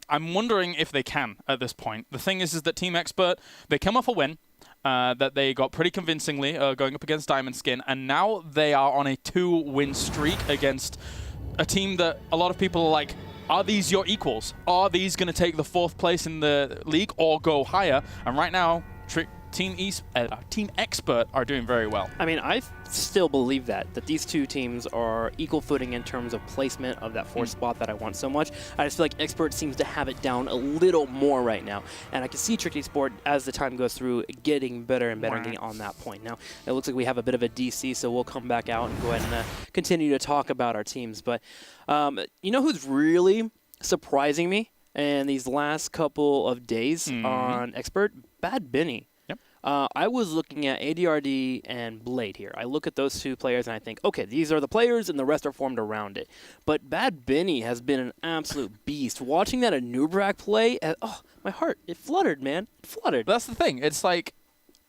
I'm wondering if they can at this point. The thing is that Team Expert, they come off a win that they got pretty convincingly going up against Diamond Skin, and now they are on a 2-win streak against a team that a lot of people are like, are these your equals? Are these going to take the 4th place in the league or go higher? And right now, Team Expert are doing very well. I mean, I still believe that these two teams are equal footing in terms of placement of that 4th spot that I want so much. I just feel like Expert seems to have it down a little more right now. And I can see Trick eSport, as the time goes through, getting better and better and getting on that point. Now, it looks like we have a bit of a DC, so we'll come back out and go ahead and continue to talk about our teams. But you know who's really surprising me in these last couple of days on Expert? Bad Benny. I was looking at ADRD and Blade here. I look at those 2 players and I think, okay, these are the players and the rest are formed around it. But Bad Benny has been an absolute beast. Watching that Anubrak play, oh, my heart, it fluttered, man. It fluttered. That's the thing. It's like,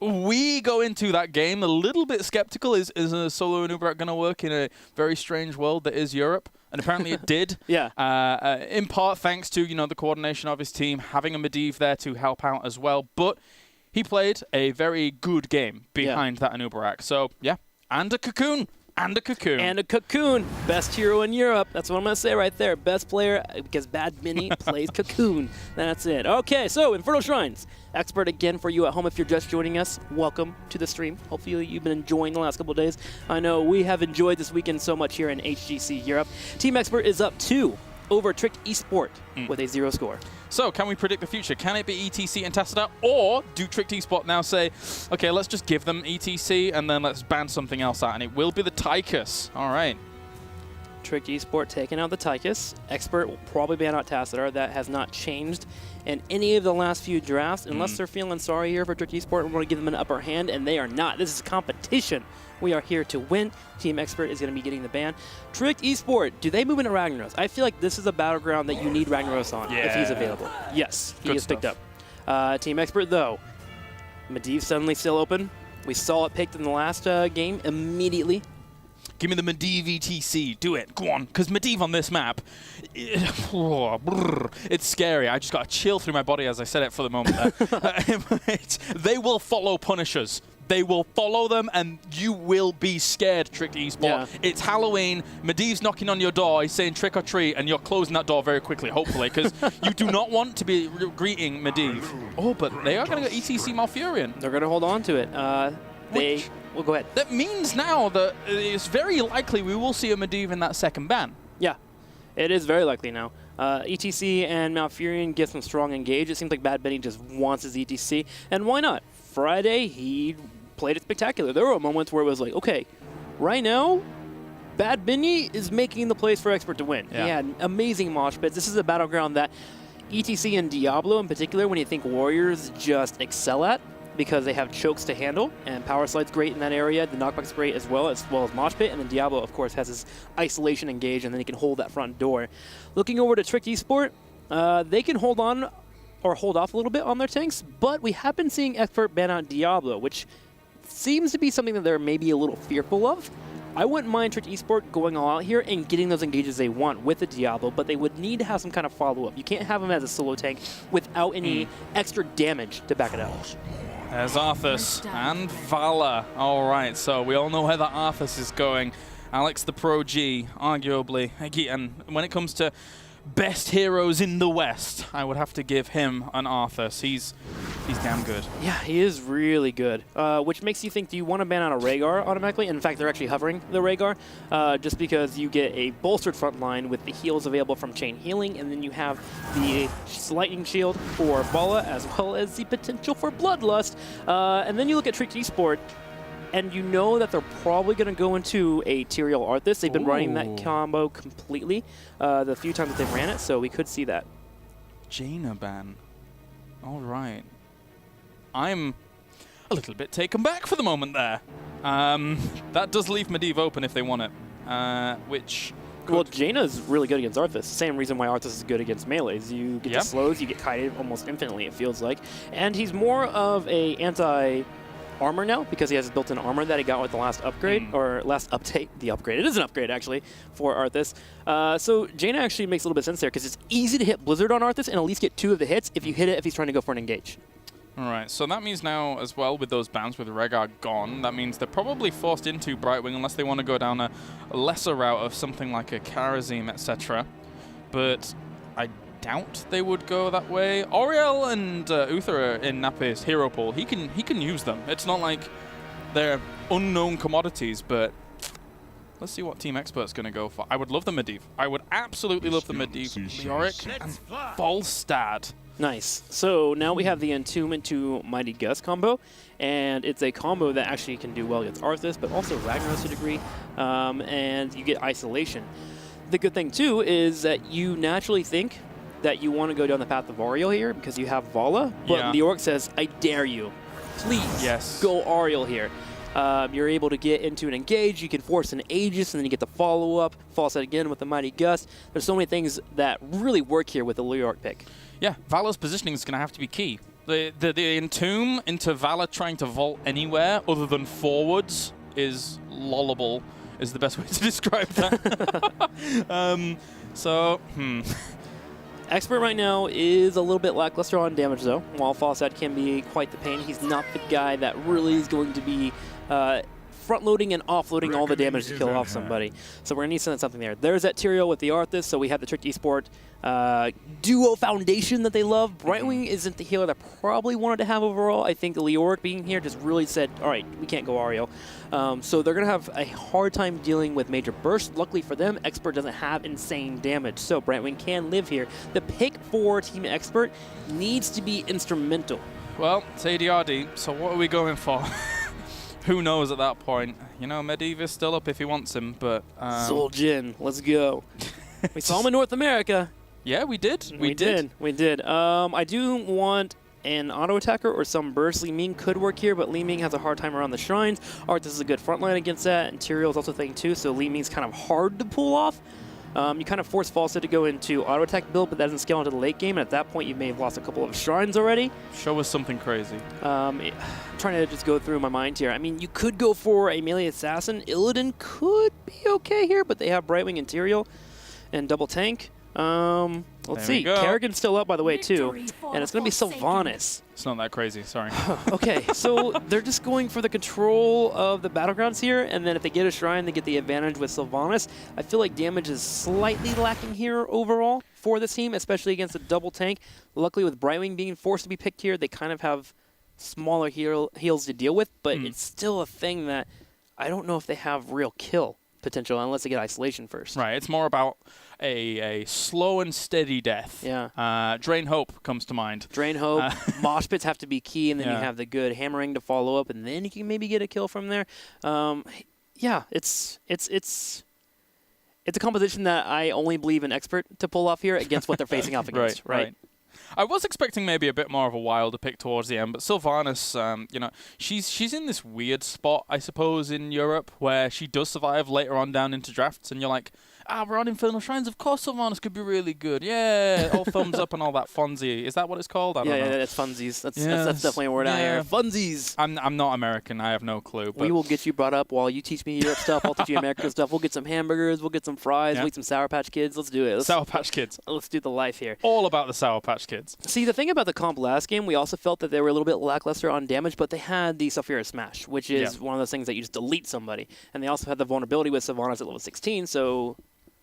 we go into that game a little bit skeptical. Is a solo Anubrak going to work in a very strange world that is Europe? And apparently it did. Yeah. In part thanks to, the coordination of his team, having a Medivh there to help out as well. But he played a very good game behind that Anubrak. So, yeah, and a Cocoon. And a Cocoon. And a Cocoon. Best hero in Europe. That's what I'm going to say right there. Best player, because Bad Benny plays Cocoon. That's it. Okay, so Infernal Shrines. Expert again for you at home if you're just joining us. Welcome to the stream. Hopefully you've been enjoying the last couple of days. I know we have enjoyed this weekend so much here in HGC Europe. Team Expert is up 2 over Trick eSport with a 0 score. So, can we predict the future? Can it be ETC and Tassadar? Or do Trick eSport now say, okay, let's just give them ETC and then let's ban something else out? And it will be the Tychus. All right. Trick eSport taking out the Tychus. Expert will probably ban out Tassadar. That has not changed in any of the last few drafts, unless they're feeling sorry here for Trick eSport and want to give them an upper hand, and they are not. This is competition. We are here to win. Team Expert is going to be getting the ban. Trick eSport, do they move into Ragnaros? I feel like this is a battleground that you need Ragnaros on if he's available. Yes, he is picked up. Team Expert, though, Medivh suddenly still open. We saw it picked in the last game immediately. Give me the Medivh ETC. Do it. Go on. Because Medivh on this map, it's scary. I just got a chill through my body as I said it for the moment there. They will follow Punishers. They will follow them, and you will be scared, Trick eSport. Yeah. It's Halloween. Medivh's knocking on your door. He's saying trick or treat, and you're closing that door very quickly, hopefully, because you do not want to be greeting Medivh. Oh, but they are going to go ETC Malfurion. They're going to hold on to it. Well, go ahead. That means now that it's very likely we will see a Medivh in that second ban. Yeah, it is very likely now. ETC and Malfurion get some strong engage. It seems like Bad Benny just wants his ETC, and why not? Friday, he played it spectacular. There were moments where it was like, okay, right now, Bad Benny is making the place for Expert to win. Yeah. He had amazing mosh pits. This is a battleground that ETC and Diablo in particular, when you think Warriors just excel at, because they have chokes to handle, and Power Slide's great in that area, the knockback's great as well as Mosh Pit, and then Diablo, of course, has his isolation engage, and then he can hold that front door. Looking over to Trick eSport, they can hold on or hold off a little bit on their tanks, but we have been seeing Expert ban out Diablo, which seems to be something that they're maybe a little fearful of. I wouldn't mind Trick eSport going all out here and getting those engages they want with the Diablo, but they would need to have some kind of follow-up. You can't have him as a solo tank without any extra damage to back it up. There's Arthas and Vala. All right, so we all know where that Arthas is going. Alex the Pro G, arguably. And when it comes to best heroes in the West, I would have to give him an Arthas. He's damn good. Yeah, he is really good, which makes you think, do you want to ban out a Rhaegar automatically? In fact, they're actually hovering the Rhaegar, just because you get a bolstered front line with the heals available from Chain Healing, and then you have the Lightning Shield for Vala, as well as the potential for Bloodlust. And then you look at Trick eSport, and you know that they're probably going to go into a Tyrael Arthas. They've been running that combo completely the few times that they've ran it, so we could see that. Jaina ban. All right. I'm a little bit taken back for the moment there. That does leave Medivh open if they want it, which... Well, Jaina's really good against Arthas. Same reason why Arthas is good against melees. You get the slows, you get kited almost infinitely, it feels like. And he's more of a armor now because he has his built-in armor that he got with the last upgrade, or last update. The upgrade. It is an upgrade, actually, for Arthas. So Jaina actually makes a little bit of sense there because it's easy to hit Blizzard on Arthas and at least get 2 of the hits if you hit it if he's trying to go for an engage. All right, so that means now as well with those bans with Rehgar gone, that means they're probably forced into Brightwing unless they want to go down a lesser route of something like a Kharazim, etc. But I doubt they would go that way. Oriel and Uther are in Nape's hero pool. He can use them. It's not like they're unknown commodities, but let's see what Team Expert's going to go for. I would love the Medivh. I would absolutely love the Medivh. Leoric and Volstad. Nice. So now we have the Entomb into Mighty Gust combo, and it's a combo that actually can do well against Arthas, but also Ragnaros to a degree, and you get isolation. The good thing, too, is that you naturally think that you want to go down the path of Ariel here because you have Vala, but Leoric says, I dare you. Please go Ariel here. You're able to get into an engage, you can force an Aegis, and then you get the follow-up, false out again with the Mighty Gust. There's so many things that really work here with the Leoric pick. Yeah, Vala's positioning is going to have to be key. The Entomb into Vala trying to vault anywhere other than forwards is lollable, is the best way to describe that. Expert right now is a little bit lackluster on damage, though. While Falstad can be quite the pain, he's not the guy that really is going to be front-loading and off-loading all the damage to kill off somebody. So we're going to need to send something there. There's that Tyrael with the Arthas, so we have the Tricked eSport duo foundation that they love. Brightwing isn't the healer that probably wanted to have overall. I think Leoric being here just really said, all right, we can't go Ariel. So they're going to have a hard time dealing with major bursts. Luckily for them, Expert doesn't have insane damage, so Brightwing can live here. The pick for Team Expert needs to be instrumental. Well, it's ADRD, so what are we going for? Who knows at that point? You know, Medivh is still up if he wants him, but... Zul'jin, let's go. We saw him in North America. Yeah, we did. We did. I do want an auto-attacker or some burst. Li Ming could work here, but Li Ming has a hard time around the shrines. Arthas is a good front line against that, and Tyrael is also a thing too, so Li Ming's kind of hard to pull off. You kind of force Falstad to go into auto-attack build, but that doesn't scale into the late game, and at that point you may have lost a couple of shrines already. Show us something crazy. I'm trying to just go through my mind here. I mean, you could go for a melee assassin. Illidan could be okay here, but they have Brightwing and Tyrael and double tank. Let's see. Kerrigan's still up, by the way, too. And it's going to be Sylvanas. It's not that crazy, sorry. Okay, so they're just going for the control of the battlegrounds here, and then if they get a shrine, they get the advantage with Sylvanas. I feel like damage is slightly lacking here overall for this team, especially against a double tank. Luckily, with Brightwing being forced to be picked here, they kind of have smaller heals to deal with, but it's still a thing that I don't know if they have real kill potential unless they get isolation first. Right, it's more about a slow and steady death. Yeah. Drain Hope comes to mind. Drain Hope. Mosh pits have to be key, and then you have the good hammering to follow up, and then you can maybe get a kill from there. Yeah, it's a composition that I only believe an Expert to pull off here against what they're facing off against. Right. I was expecting maybe a bit more of a wilder pick towards the end, but Sylvanas, you know, she's in this weird spot, I suppose, in Europe where she does survive later on down into drafts, and you're like, we're on Infernal Shrines. Of course Sylvanas could be really good. Yeah, all thumbs up and all that Fonzie. Is that what it's called? I don't know. Yeah, that's funsies. That's definitely a word out here. Funsies. I'm not American. I have no clue. But we will get you brought up while you teach me Europe stuff. I'll teach you American stuff. We'll get some hamburgers. We'll get some fries. We'll eat some Sour Patch Kids. Let's do it. Sour Patch Kids. Let's do the life here. All about the Sour Patch Kids. See, the thing about the comp last game, we also felt that they were a little bit lackluster on damage, but they had the Saphira Smash, which is one of those things that you just delete somebody. And they also had the vulnerability with Sylvanas at level 16, so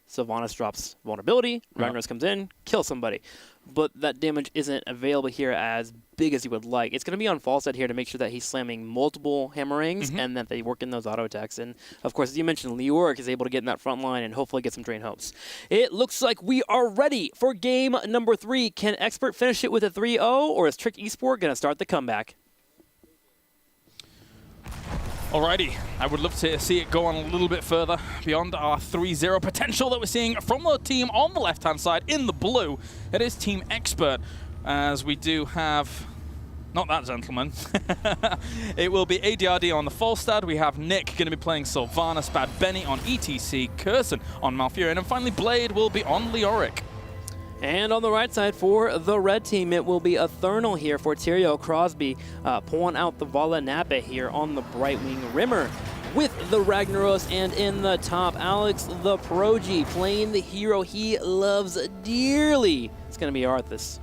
Sylvanas drops vulnerability, Ragnaros comes in, kills somebody. But that damage isn't available here as big as you would like. It's going to be on Falstad here to make sure that he's slamming multiple hammerings and that they work in those auto attacks. And, of course, as you mentioned, Leoric is able to get in that front line and hopefully get some Drain Hopes. It looks like we are ready for game number 3. Can Expert finish it with a 3-0, or is Tricked eSport going to start the comeback? Alrighty, I would love to see it go on a little bit further beyond our 3-0 potential that we're seeing from the team on the left-hand side in the blue. It is Team Expert, as we do have, not that gentleman, it will be ADRD on the Falstad. We have Nick going to be playing Sylvanas, Bad Benny on ETC, Curson on Malfurion, and finally Blade will be on Leoric. And on the right side for the red team, it will be a Thernal here for Tyrael Crosby, pulling out the Vala Napa here on the right wing. Rimmer with the Ragnaros, and in the top, Alex the Progi playing the hero he loves dearly. It's going to be Arthas.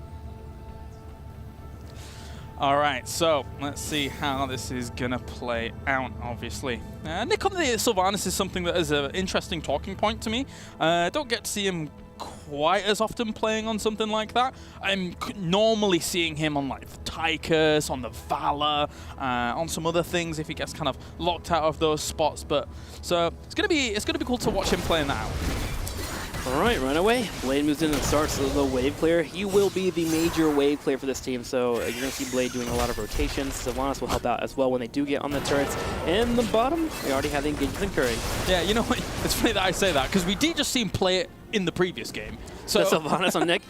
All right, so let's see how this is going to play out, obviously. Nick on the Sylvanas is something that is an interesting talking point to me. Don't get to see him quite as often playing on something like that. I'm normally seeing him on like the Tychus, on the Valor, on some other things if he gets kind of locked out of those spots. But so it's gonna be cool to watch him playing that out. All right, right away. Blade moves in and starts the wave player. He will be the major wave player for this team, so you're going to see Blade doing a lot of rotations. Sylvanas will help out as well when they do get on the turrets. In the bottom, we already have the engagements occurring. Yeah, you know what? It's funny that I say that, because we did just see him play it in the previous game. So the Sylvanas on Nick?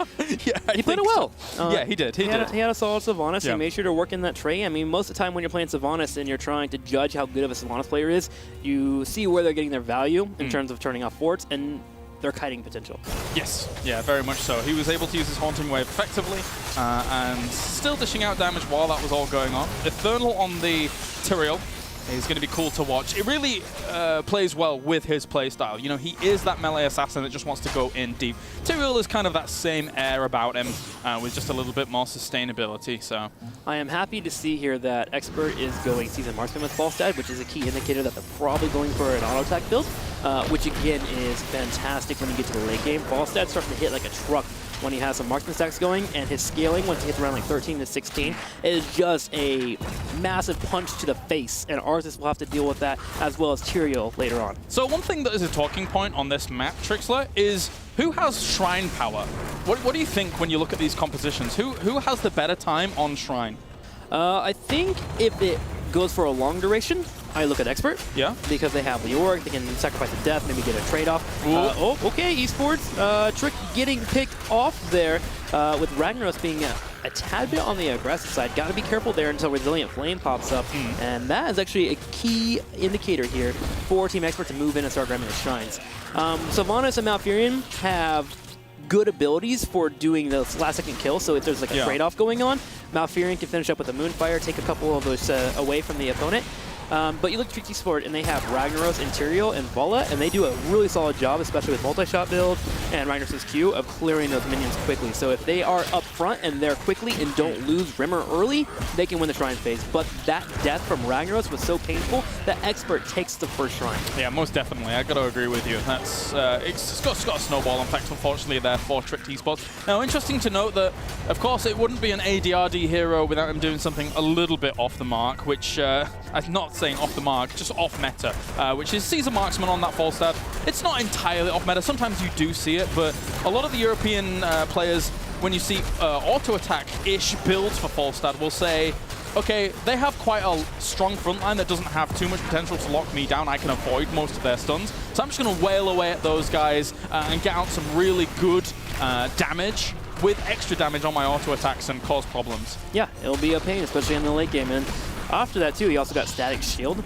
Yeah, he played it well. Yeah, he did. He had a solid Sylvanas. Yeah. He made sure to work in that tray. I mean, most of the time when you're playing Sylvanas and you're trying to judge how good of a Sylvanas player is, you see where they're getting their value in terms of turning off forts and their kiting potential. Yes, yeah, very much so. He was able to use his Haunting Wave effectively and still dishing out damage while that was all going on. Eternal on the Tyrael is going to be cool to watch. It really plays well with his playstyle. You know, he is that melee assassin that just wants to go in deep. Tyrael is kind of that same air about him with just a little bit more sustainability. So I am happy to see here that Expert is going Seasoned Marksman with Falstad, which is a key indicator that they're probably going for an auto attack build, which again is fantastic when you get to the late game. Falstad starts to hit like a truck when he has some marksman stacks going, and his scaling once he hits around like 13 to 16 is just a massive punch to the face, and Arthas will have to deal with that as well as Tyrael later on. So one thing that is a talking point on this map, Trixler, is who has Shrine power? What do you think when you look at these compositions? Who has the better time on Shrine? I think if it goes for a long duration, I look at Expert. Yeah. Because they have Leoric, they can sacrifice a death, maybe get a trade-off. Oh, okay, eSports. Trick getting picked off there with Ragnaros being a tad bit on the aggressive side. Got to be careful there until Resilient Flame pops up. And that is actually a key indicator here for Team Expert to move in and start grabbing the shrines. Sylvanas and Malfurion have good abilities for doing those last-second kills, so if there's like a trade-off going on, Malfurion can finish up with a Moonfire, take a couple of those away from the opponent. But you look at eSport, and they have Ragnaros, Tyrael, and Vala, and they do a really solid job, especially with multi-shot build and Ragnaros' Q, of clearing those minions quickly. So if they are up front and they're quickly and don't lose Rimmer early, they can win the Shrine phase. But that death from Ragnaros was so painful that Expert takes the first Shrine. Yeah, most definitely. I got to agree with you. That's it's got a snowball effect, unfortunately, there for Trick eSports. Now, interesting to note that, of course, it wouldn't be an ADRD hero without him doing something a little bit off the mark, which I'm not saying off the mark, just off meta, which is Seasoned Marksman on that Falstad. It's not entirely off meta. Sometimes you do see it, but a lot of the European players, when you see auto attack-ish builds for Falstad, will say, okay, they have quite a strong frontline that doesn't have too much potential to lock me down. I can avoid most of their stuns. So I'm just going to wail away at those guys and get out some really good damage with extra damage on my auto attacks and cause problems. Yeah, it'll be a pain, especially in the late game. And after that, too, he also got Static Shield,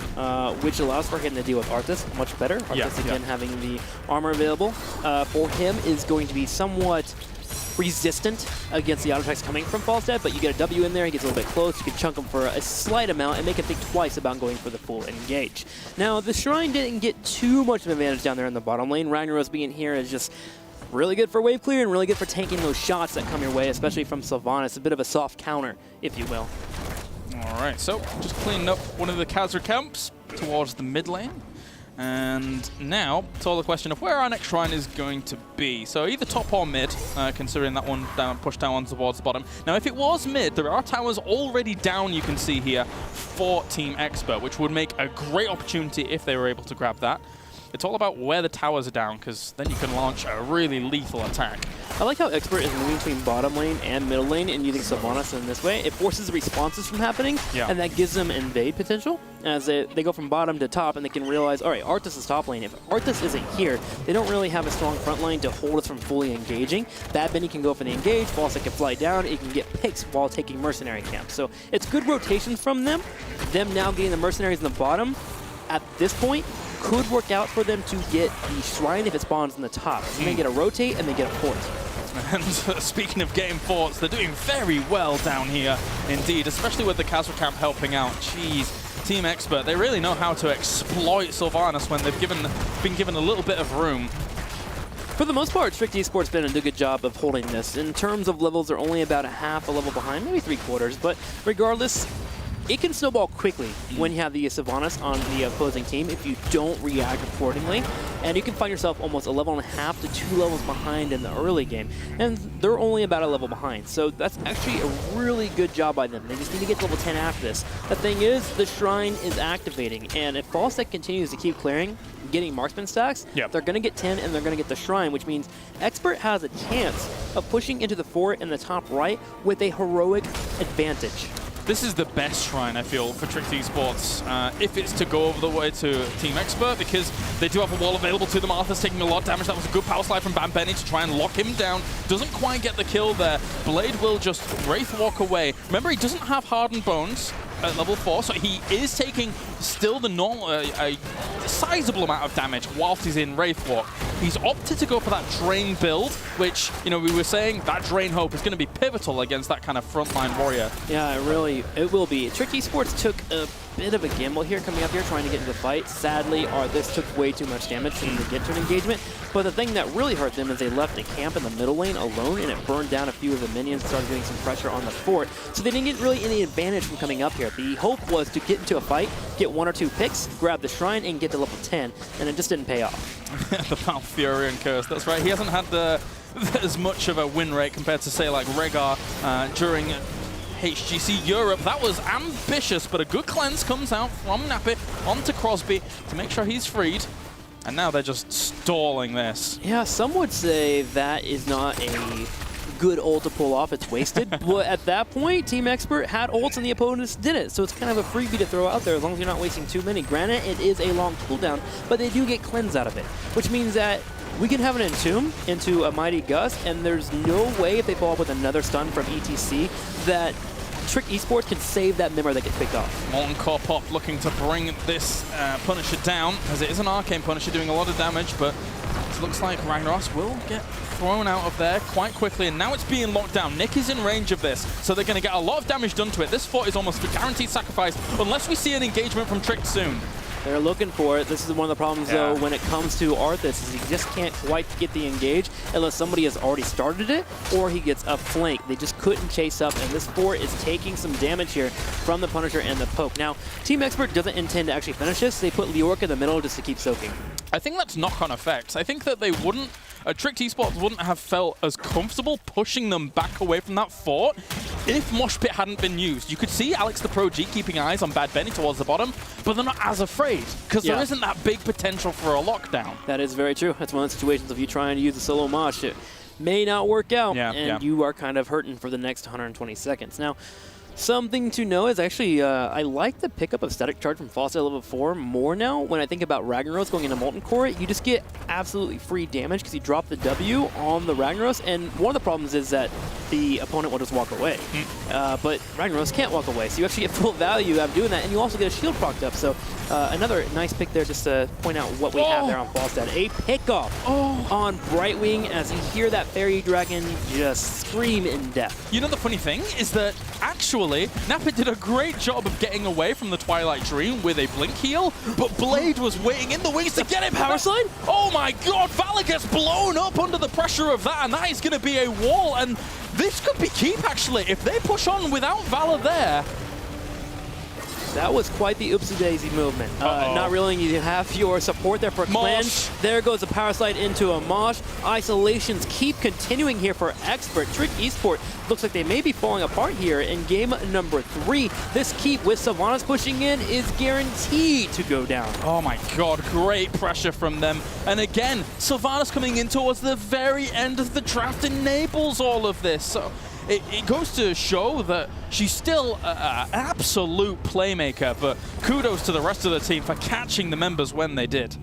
which allows for him to deal with Arthas much better. Arthas, again, having the armor available for him is going to be somewhat resistant against the auto attacks coming from Falstad, but you get a W in there, he gets a little bit close, you can chunk him for a slight amount and make him think twice about going for the full engage. Now, the Shrine didn't get too much of an advantage down there in the bottom lane. Ragnaros being here is just really good for wave clear and really good for tanking those shots that come your way, especially from Sylvanas. A bit of a soft counter, if you will. All right, so just cleaning up one of the Khazra camps towards the mid lane. And now it's all a question of where our next shrine is going to be. So either top or mid, considering that one pushed down towards the bottom. Now, if it was mid, there are towers already down, you can see here, for Team Expert, which would make a great opportunity if they were able to grab that. It's all about where the towers are down, because then you can launch a really lethal attack. I like how Expert is moving between bottom lane and middle lane and using Sylvanas in this way. It forces the responses from happening, and that gives them invade potential. As they go from bottom to top, and they can realize, all right, Arthas is top lane. If Arthas isn't here, they don't really have a strong front line to hold us from fully engaging. Bad Benny can go for the engage, Falstad can fly down, it can get picks while taking mercenary camp. So it's good rotations from them. Them now getting the mercenaries in the bottom, at this point, could work out for them to get the shrine if it spawns in the top. So they get a rotate and they get a fort. And speaking of game forts, they're doing very well down here indeed, especially with the Castle Camp helping out. Jeez, Team Expert, they really know how to exploit Sylvanas when they've been given a little bit of room. For the most part, Strict Esports been a good job of holding this. In terms of levels, they're only about a half a level behind, maybe 3/4, but regardless, it can snowball quickly when you have the Sylvanas on the opposing team if you don't react accordingly. And you can find yourself almost a level and a half to 2 levels behind in the early game. And they're only about a level behind. So that's actually a really good job by them. They just need to get to level 10 after this. The thing is, the Shrine is activating. And if Fallstack continues to keep clearing, getting marksman stacks, they're going to get 10 and they're going to get the Shrine, which means Expert has a chance of pushing into the fort in the top right with a heroic advantage. This is the best Shrine, I feel, for Tricked Esports, if it's to go over the way to Team Expert, because they do have a wall available to them. Arthur's taking a lot of damage. That was a good power slide from Bam Benny to try and lock him down. Doesn't quite get the kill there. Blade will just Wraith walk away. Remember, he doesn't have hardened bones at level 4, so he is taking still the normal, a sizable amount of damage whilst he's in Wraith Walk. He's opted to go for that Drain build, which, you know, we were saying that Drain Hope is going to be pivotal against that kind of frontline warrior. Yeah, it will be. Trick Esports took a bit of a gamble here coming up here trying to get into the fight. Sadly, this took way too much damage for them to get to an engagement. But the thing that really hurt them is they left a camp in the middle lane alone, and it burned down a few of the minions, started doing some pressure on the fort. So they didn't get really any advantage from coming up here. The hope was to get into a fight, get 1 or 2 picks, grab the Shrine, and get to level 10, and it just didn't pay off. The Malfurion curse, that's right. He hasn't had as much of a win rate compared to, say, like Rhaegar during HGC Europe. That was ambitious, but a good cleanse comes out from Nappy onto Crosby to make sure he's freed. And now they're just stalling this. Yeah, some would say that is not a good ult to pull off. It's wasted. But at that point, Team Expert had ults and the opponents didn't. So it's kind of a freebie to throw out there as long as you're not wasting too many. Granted, it is a long cooldown, but they do get cleanse out of it, which means that we can have an Entomb into a Mighty Gust, and there's no way if they follow up with another stun from ETC that Trick Esports can save that Mimir that gets picked off. Molten Core Pop looking to bring this Punisher down, as it is an Arcane Punisher doing a lot of damage, but it looks like Ragnaros will get thrown out of there quite quickly, and now it's being locked down. Nick is in range of this, so they're going to get a lot of damage done to it. This fort is almost a guaranteed sacrifice, unless we see an engagement from Trick soon. They're looking for it. This is one of the problems, though, when it comes to Arthas, is he just can't quite get the engage unless somebody has already started it or he gets up flank. They just couldn't chase up, and this fort is taking some damage here from the Punisher and the Poke. Now, Team Expert doesn't intend to actually finish this. They put Leoric in the middle just to keep soaking. I think that's knock-on effects. I think that they wouldn't, Tricked Esports wouldn't have felt as comfortable pushing them back away from that fort if Mosh Pit hadn't been used. You could see Alex the Pro G keeping eyes on Bad Benny towards the bottom, but they're not as afraid because there isn't that big potential for a lockdown. That is very true. That's one of the situations if you try and use a solo Mosh, it may not work out, and you are kind of hurting for the next 120 seconds. Now, something to know is actually, I like the pickup of Static Charge from Fawcett level 4 more now. When I think about Ragnaros going into Molten Core, you just get absolutely free damage because you drop the W on the Ragnaros, and one of the problems is that the opponent will just walk away. But Ragnaros can't walk away, so you actually get full value out of doing that, and you also get a shield procced up. So another nice pick there just to point out what we have there on Fawcett. A pickoff on Brightwing as you hear that Fairy Dragon just scream in death. You know, the funny thing is that actually Nappa did a great job of getting away from the Twilight Dream with a blink heal, but Blade was waiting in the wings to get him. Power slide? Oh my god, Valor gets blown up under the pressure of that, and that is going to be a wall, and this could be keep actually. If they push on without Valor there. That was quite the oopsie-daisy movement. Not realizing you have your support there for a cleanse. There goes the power slide into a Mosh. Isolations keep continuing here for Expert. Trick Esport looks like they may be falling apart here in game number 3. This keep with Sylvanas pushing in is guaranteed to go down. Oh my god, great pressure from them. And again, Sylvanas coming in towards the very end of the draft enables all of this. So it goes to show that she's still an absolute playmaker, but kudos to the rest of the team for catching the members when they did.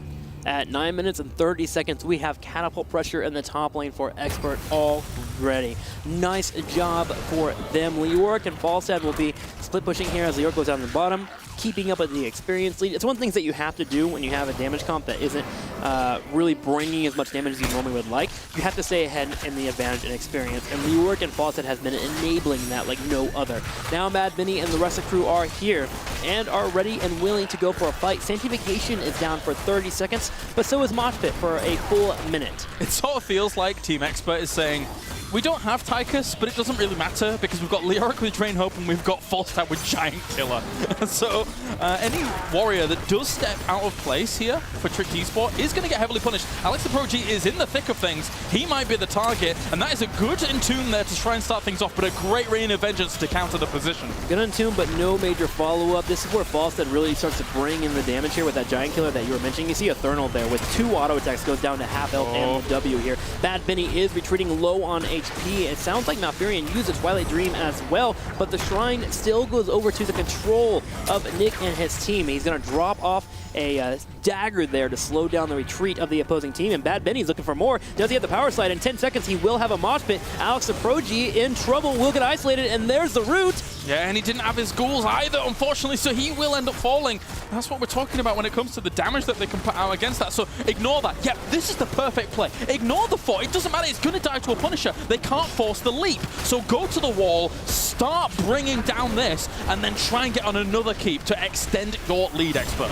At 9 minutes and 30 seconds, we have catapult pressure in the top lane for Expert already. Nice job for them. Leoric and Falstad will be split pushing here as Leoric goes down the bottom, keeping up with the experience lead. It's one of the things that you have to do when you have a damage comp that isn't really bringing as much damage as you normally would like. You have to stay ahead in the advantage and experience, and Leoric and Fawcett has been enabling that like no other. Now Mad Benny and the rest of the crew are here and are ready and willing to go for a fight. Sanctification is down for 30 seconds, but so is Mosh Pit for a full minute. It sort of feels like Team Expert is saying, we don't have Tychus, but it doesn't really matter because we've got Leoric with Drain Hope and we've got Falstad with Giant Killer. So any warrior that does step out of place here for Trick eSport is going to get heavily punished. Alex the Pro G is in the thick of things. He might be the target, and that is a good Entomb there to try and start things off, but a great Rain of Vengeance to counter the position. Good Entomb, but no major follow-up. This is where Falstad really starts to bring in the damage here with that Giant Killer that you were mentioning. You see a Thurnal there with 2 auto attacks, goes down to half health and W here. Bad Benny is retreating low on HP. It sounds like Malfurion uses Twilight Dream as well, but the Shrine still goes over to the control of Nick and his team. He's going to drop off a dagger there to slow down the retreat of the opposing team, and Bad Benny's looking for more. Does he have the power slide? In 10 seconds, he will have a mosh pit. Alex the Pro-G in trouble, will get isolated, and there's the root. Yeah, and he didn't have his ghouls either, unfortunately, so he will end up falling. That's what we're talking about when it comes to the damage that they can put out against that, so ignore that. Yeah, this is the perfect play. Ignore the fort. It doesn't matter. It's going to die to a Punisher. They can't force the leap. So go to the wall, start bringing down this, and then try and get on another keep to extend your lead, Expert.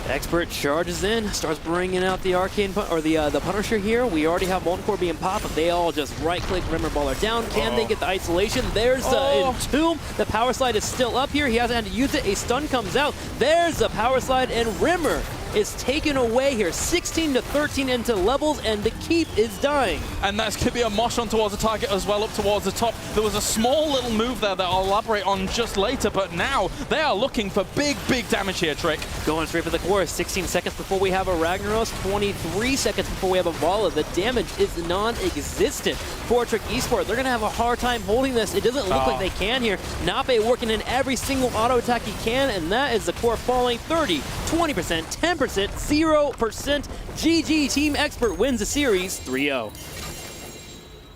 Expert charges in, starts bringing out the Arcane, or the Punisher here. We already have Molten Core being popped, but they all just right-click Rimmer Baller down. Can they get the isolation? There's the Entomb. The power slide is still up here. He hasn't had to use it. A stun comes out. There's the power slide, and Rimmer is taken away here. 16-13 into levels, and the keep is dying. And that's going to be a mosh on towards the target as well, up towards the top. There was a small little move there that I'll elaborate on just later, but now they are looking for big, big damage here, Trick. Going straight for the core. 16 seconds before we have a Ragnaros, 23 seconds before we have a Vala. The damage is non-existent for Trick eSport. They're going to have a hard time holding this. It doesn't look like they can here. Nape working in every single auto attack he can, and that is the core falling 30, 20%, 10%, 0%. GG, Team Expert wins the series 3-0.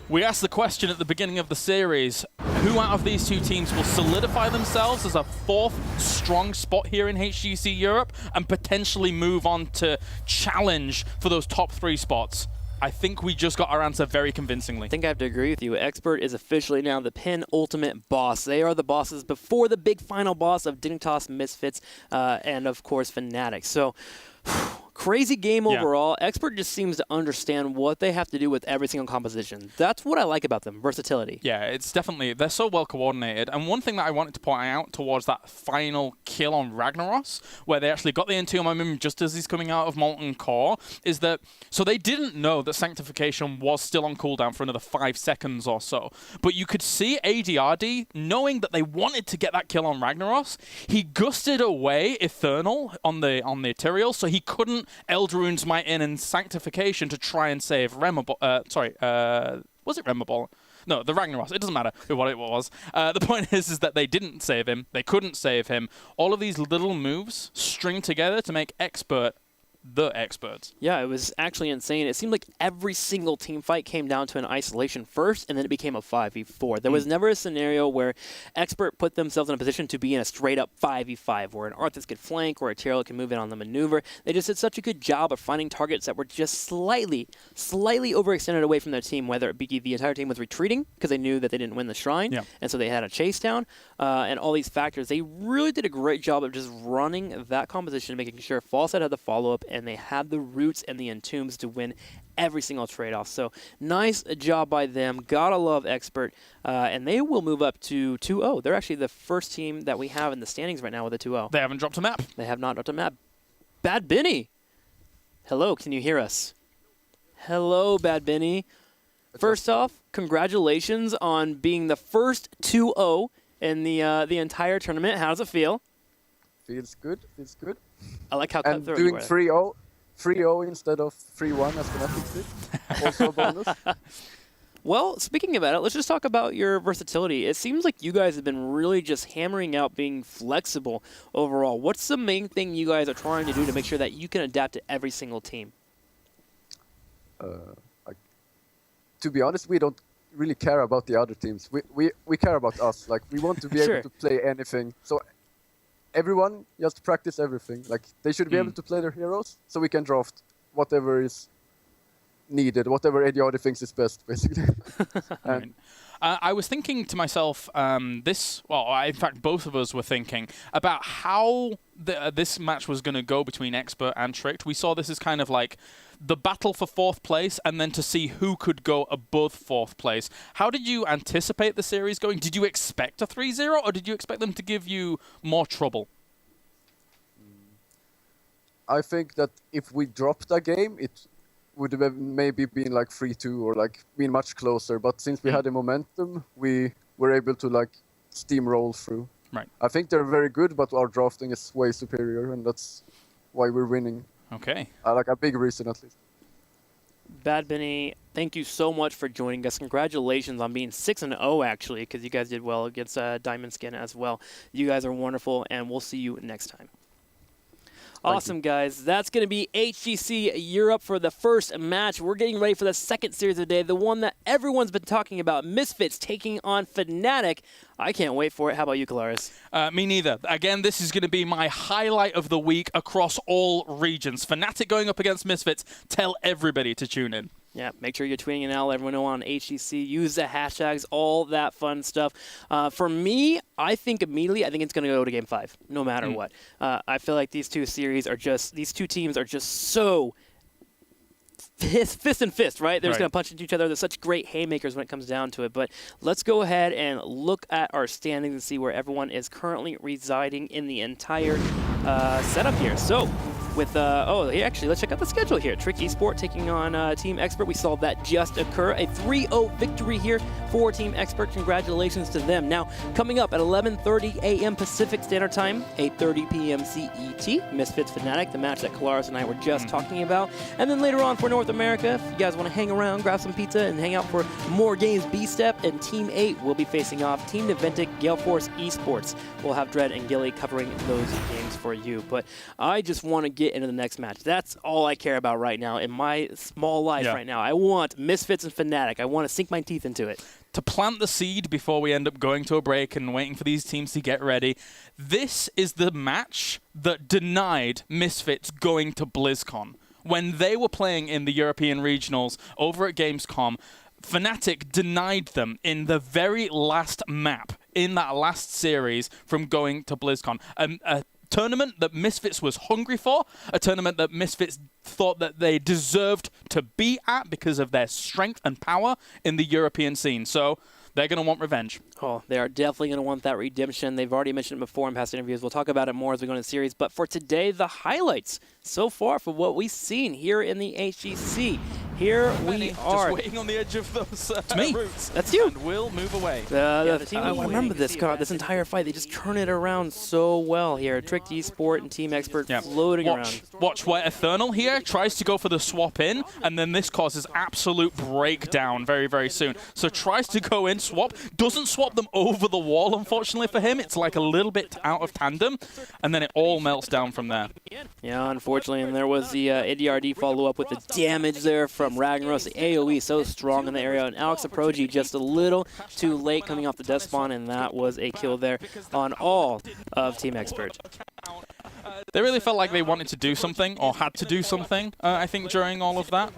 We asked the question at the beginning of the series, who out of these two teams will solidify themselves as a 4th strong spot here in HGC Europe and potentially move on to challenge for those top 3 spots? I think we just got our answer very convincingly. I think I have to agree with you. Expert is officially now the penultimate boss. They are the bosses before the big final boss of Dignitas, Misfits, and of course Fnatic. So crazy game overall. Expert just seems to understand what they have to do with every single composition. That's what I like about them, versatility. Yeah, it's definitely, they're so well coordinated. And one thing that I wanted to point out towards that final kill on Ragnaros, where they actually got the Entomb on him just as he's coming out of Molten Core, is that, so they didn't know that Sanctification was still on cooldown for another 5 seconds or so. But you could see ADRD, knowing that they wanted to get that kill on Ragnaros, he gusted away Ethernal on the Ethereal, so he couldn't Eldrarune's Might in and Sanctification to try and save Remabol. Was it Remabol? No, the Ragnaros. It doesn't matter what it was. The point is that they didn't save him. They couldn't save him. All of these little moves string together to make Expert the experts. Yeah, it was actually insane. It seemed like every single team fight came down to an isolation first, and then it became a 5v4. There was never a scenario where Expert put themselves in a position to be in a straight-up 5v5, where an Arthas could flank, or a Tyrael could move in on the maneuver. They just did such a good job of finding targets that were just slightly overextended away from their team, whether it be the entire team was retreating, because they knew that they didn't win the Shrine, and so they had a chase down, and all these factors. They really did a great job of just running that composition, making sure Falstad had the follow-up, and they had the roots and the Entombs to win every single trade-off. So nice job by them. Gotta love Expert. And they will move up to 2-0. They're actually the first team that we have in the standings right now with a 2-0. They haven't dropped a map. They have not dropped a map. Bad Benny. Hello, can you hear us? Hello, Bad Benny. First off, congratulations on being the first 2-0 in the entire tournament. How does it feel? Feels good. Feels good. I like how and doing 3-0 instead of 3-1 as Fnatic did. Also a bonus. Well, speaking about it, let's just talk about your versatility. It seems like you guys have been really just hammering out being flexible overall. What's the main thing you guys are trying to do to make sure that you can adapt to every single team? To be honest, we don't really care about the other teams. We care about us. Like, we want to be Sure. able to play anything. So everyone just practice everything. Like, they should be able to play their heroes, so we can draft whatever is needed, whatever ADRD thinks is best, basically. And I was thinking to myself, in fact, both of us were thinking about how this match was going to go between Expert and Tricked. We saw this as kind of like the battle for 4th place, and then to see who could go above 4th place. How did you anticipate the series going? Did you expect a 3-0, or did you expect them to give you more trouble? I think that if we dropped a game, it would have maybe been like 3-2 or like been much closer. But since we had the momentum, we were able to like steamroll through. Right. I think they're very good, but our drafting is way superior, and that's why we're winning. Okay. Like a big reason, at least. Bad Benny, thank you so much for joining us. Congratulations on being 6-0, actually, because you guys did well against Diamond Skin as well. You guys are wonderful, and we'll see you next time. Awesome, guys. That's going to be HGC Europe for the first match. We're getting ready for the second series of the day, the one that everyone's been talking about, Misfits taking on Fnatic. I can't wait for it. How about you, Kalaris? Me neither. Again, this is going to be my highlight of the week across all regions. Fnatic going up against Misfits. Tell everybody to tune in. Yeah, make sure you're tweeting it out. Let everyone know on HGC. Use the hashtags, all that fun stuff. For me, I think immediately, I think it's going to go to Game 5, no matter what. I feel like these two teams are just so fist and fist, right? They're just going to punch into each other. They're such great haymakers when it comes down to it. But let's go ahead and look at our standings and see where everyone is currently residing in the entire setup here. So, with, actually, let's check out the schedule here. Trick eSport taking on Team Expert. We saw that just occur. A 3-0 victory here for Team Expert. Congratulations to them. Now, coming up at 11:30 a.m. Pacific Standard Time, 8:30 p.m. CET, Misfits Fnatic, the match that Kalaris and I were just talking about. And then later on for North America, if you guys want to hang around, grab some pizza, and hang out for more games, B-Step and Team 8 will be facing off Team Naventic, Gale Force eSports. We'll have Dread and Gilly covering those games for you. But I just want to get into the next match. That's all I care about right now in my small life right now. I want Misfits and Fnatic. I want to sink my teeth into it. To plant the seed before we end up going to a break and waiting for these teams to get ready, this is the match that denied Misfits going to BlizzCon. When they were playing in the European regionals over at Gamescom, Fnatic denied them in the very last map in that last series from going to BlizzCon. A tournament that Misfits was hungry for, a tournament that Misfits thought that they deserved to be at because of their strength and power in the European scene. So they're going to want revenge. Oh, they are definitely going to want that redemption. They've already mentioned it before in past interviews. We'll talk about it more as we go into the series. But for today, the highlights so far for what we've seen here in the HGC. Here we are. Just waiting on the edge of those routes. That's you. And we'll move away. I remember this entire fight. They just turn it around so well here. Tricked eSport and Team Expert floating around. Watch where Eternal here tries to go for the swap in, and then this causes absolute breakdown very, very soon. So tries to go in, swap, doesn't swap them over the wall, unfortunately for him. It's like a little bit out of tandem, and then it all melts down from there. Yeah, unfortunately, and there was the ADRD follow-up with the damage there from Ragnaros. The AoE so strong in the area, and Alex Aproji just a little too late coming off the death spawn, and that was a kill there on all of Team Expert. They really felt like they wanted to do something, or had to do something, I think, during all of that.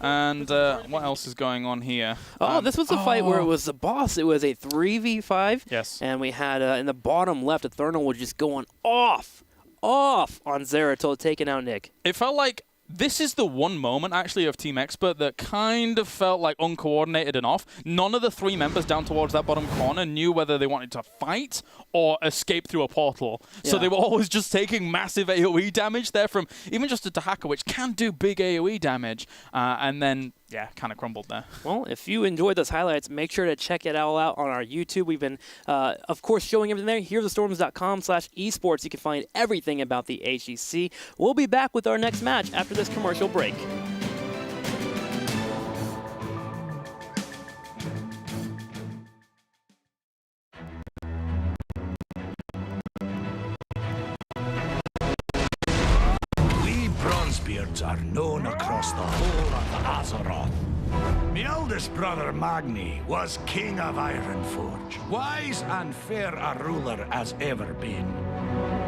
And what else is going on here? This was a fight where it was the boss. It was a 3v5. Yes. And we had, in the bottom left, Eternal was just going off on Zeratul, taking out Nick. It felt like this is the one moment, actually, of Team Expert that kind of felt like uncoordinated and off. None of the three members down towards that bottom corner knew whether they wanted to fight or escape through a portal. Yeah. So they were always just taking massive AoE damage there from even just a Dahaka, which can do big AoE damage, and then, yeah, kind of crumbled there. Well, if you enjoyed those highlights, make sure to check it all out on our YouTube. We've been, of course, showing everything there. HeroesTheStorms.com/esports. You can find everything about the HGC. We'll be back with our next match after this commercial break. We Bronzebeards are known across the whole of Azeroth My eldest brother Magni was king of Ironforge, wise and fair a ruler as ever been.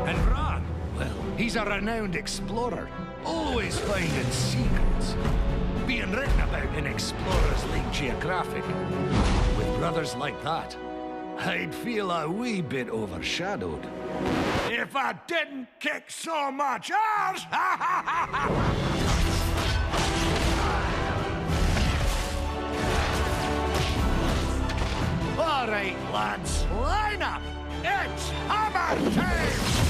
And Bran, well, he's a renowned explorer, always finding secrets. Being written about in Explorers League Geographic. With brothers like that, I'd feel a wee bit overshadowed. If I didn't kick so much ass! All right, lads, line up! It's hammer time!